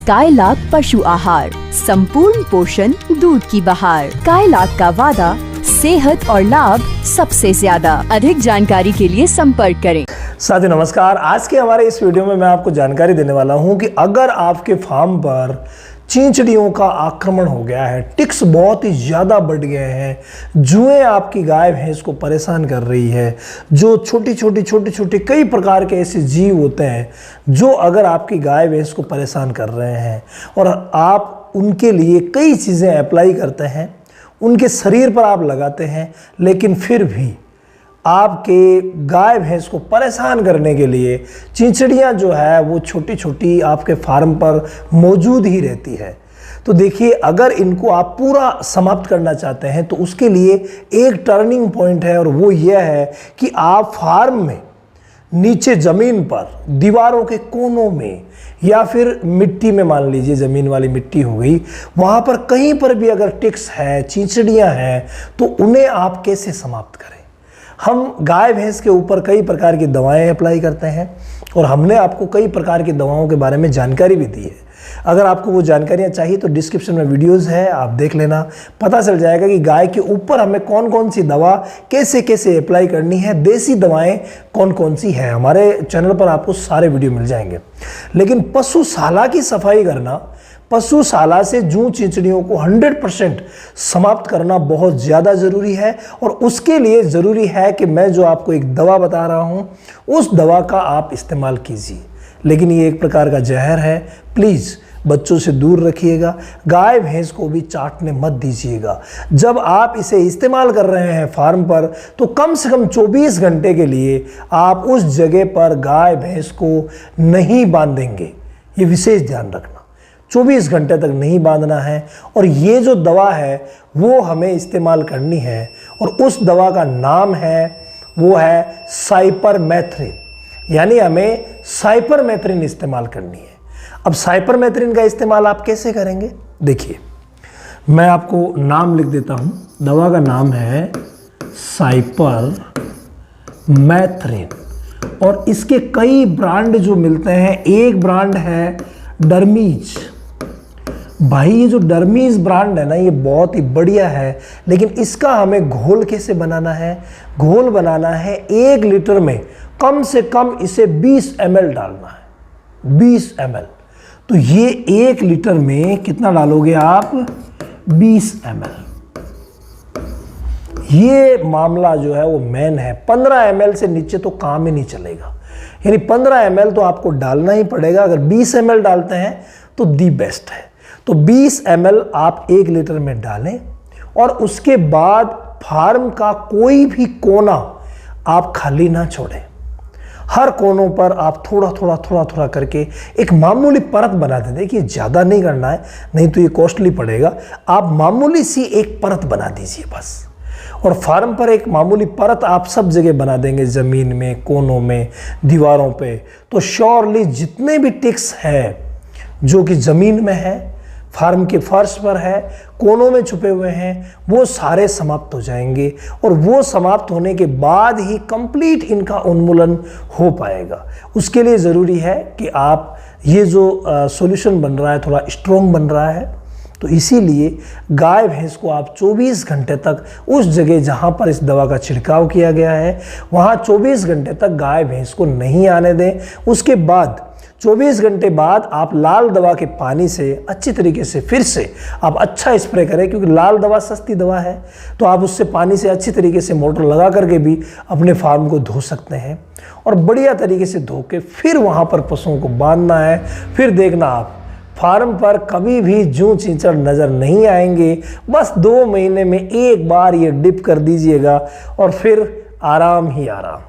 कायलाक पशु आहार, संपूर्ण पोषण दूध की बहार। कायलाक का वादा, सेहत और लाभ सबसे ज्यादा। अधिक जानकारी के लिए संपर्क करें। साथियों नमस्कार। आज के हमारे इस वीडियो में मैं आपको जानकारी देने वाला हूं कि अगर आपके फार्म पर चींचड़ियों का आक्रमण हो गया है, टिक्स बहुत ही ज़्यादा बढ़ गए हैं, जुएं आपकी गाय भैंस को परेशान कर रही है, जो छोटी छोटी कई प्रकार के ऐसे जीव होते हैं जो अगर आपकी गाय भैंस को परेशान कर रहे हैं और आप उनके लिए कई चीज़ें अप्लाई करते हैं, उनके शरीर पर आप लगाते हैं, लेकिन फिर भी आपके गाय भैंस को परेशान करने के लिए चिंचड़ियाँ जो है वो छोटी छोटी आपके फार्म पर मौजूद ही रहती है। तो देखिए, अगर इनको आप पूरा समाप्त करना चाहते हैं तो उसके लिए एक टर्निंग पॉइंट है, और वो यह है कि आप फार्म में नीचे ज़मीन पर, दीवारों के कोनों में या फिर मिट्टी में, मान लीजिए ज़मीन वाली मिट्टी हो गई, वहाँ पर कहीं पर भी अगर टिक्स है, चिंचड़ियाँ हैं, तो उन्हें आप कैसे समाप्त करें। हम गाय भैंस के ऊपर कई प्रकार की दवाएं अप्लाई करते हैं और हमने आपको कई प्रकार की दवाओं के बारे में जानकारी भी दी है। अगर आपको वो जानकारियाँ चाहिए तो डिस्क्रिप्शन में वीडियोस है, आप देख लेना, पता चल जाएगा कि गाय के ऊपर हमें कौन कौन सी दवा कैसे कैसे अप्लाई करनी है, देसी दवाएं कौन कौन सी हैं। हमारे चैनल पर आपको सारे वीडियो मिल जाएंगे। लेकिन पशुशाला की सफाई करना, पशुशाला से जूं चिंचड़ियों को 100% समाप्त करना बहुत ज़्यादा ज़रूरी है, और उसके लिए ज़रूरी है कि मैं जो आपको एक दवा बता रहा हूँ उस दवा का आप इस्तेमाल कीजिए। लेकिन ये एक प्रकार का जहर है, प्लीज़ बच्चों से दूर रखिएगा, गाय भैंस को भी चाटने मत दीजिएगा। जब आप इसे इस्तेमाल कर रहे हैं फार्म पर, तो कम से कम 24 घंटे के लिए आप उस जगह पर गाय भैंस को नहीं बांधेंगे। ये विशेष ध्यान रखना, 24 घंटे तक नहीं बांधना है। और ये जो दवा है वो हमें इस्तेमाल करनी है, और उस दवा का नाम है, वो है साइपरमेथ्रिन, यानी हमें साइपरमेथ्रिन इस्तेमाल करनी है। अब साइपरमेथ्रिन का इस्तेमाल आप कैसे करेंगे, देखिए मैं आपको नाम लिख देता हूँ। दवा का नाम है साइपरमेथ्रिन, और इसके कई ब्रांड जो मिलते हैं। एक ब्रांड है डर्मीज। भाई ये जो डर्मीज ब्रांड है ना, ये बहुत ही बढ़िया है, लेकिन इसका हमें घोल कैसे बनाना है। घोल बनाना है 1 लीटर में कम से कम इसे 20 ml डालना है, 20 ml। तो ये 1 लीटर में कितना डालोगे आप, 20 ml। ये मामला जो है वो मेन है। 15 ml से नीचे तो काम ही नहीं चलेगा, यानी 15 ml तो आपको डालना ही पड़ेगा। अगर 20 ml डालते हैं तो दी बेस्ट है। तो 20 ml आप 1 लीटर में डालें, और उसके बाद फार्म का कोई भी कोना आप खाली ना छोड़ें। हर कोनों पर आप थोड़ा थोड़ा करके एक मामूली परत बना दें। देखिए ज़्यादा नहीं करना है, नहीं तो ये कॉस्टली पड़ेगा। आप मामूली सी एक परत बना दीजिए बस, और फार्म पर एक मामूली परत आप सब जगह बना देंगे, ज़मीन में, कोनों में, दीवारों पे, तो श्योरली जितने भी टिक्स हैं जो कि ज़मीन में है, फार्म के फर्श पर है, कोनों में छुपे हुए हैं, वो सारे समाप्त हो जाएंगे। और वो समाप्त होने के बाद ही कंप्लीट इनका उन्मूलन हो पाएगा। उसके लिए ज़रूरी है कि आप ये जो सॉल्यूशन बन रहा है थोड़ा स्ट्रॉन्ग बन रहा है, तो इसीलिए गाय भैंस को आप 24 घंटे तक उस जगह जहाँ पर इस दवा का छिड़काव किया गया है वहाँ 24 घंटे तक गाय भैंस को नहीं आने दें। उसके बाद 24 घंटे बाद आप लाल दवा के पानी से अच्छी तरीके से फिर से आप अच्छा स्प्रे करें, क्योंकि लाल दवा सस्ती दवा है, तो आप उससे पानी से अच्छी तरीके से मोटर लगा करके भी अपने फार्म को धो सकते हैं। और बढ़िया तरीके से धो के फिर वहाँ पर पशुओं को बांधना है। फिर देखना आप फार्म पर कभी भी जूं चींचड़ नज़र नहीं आएंगे। बस 2 महीने में एक बार ये डिप कर दीजिएगा और फिर आराम ही आराम।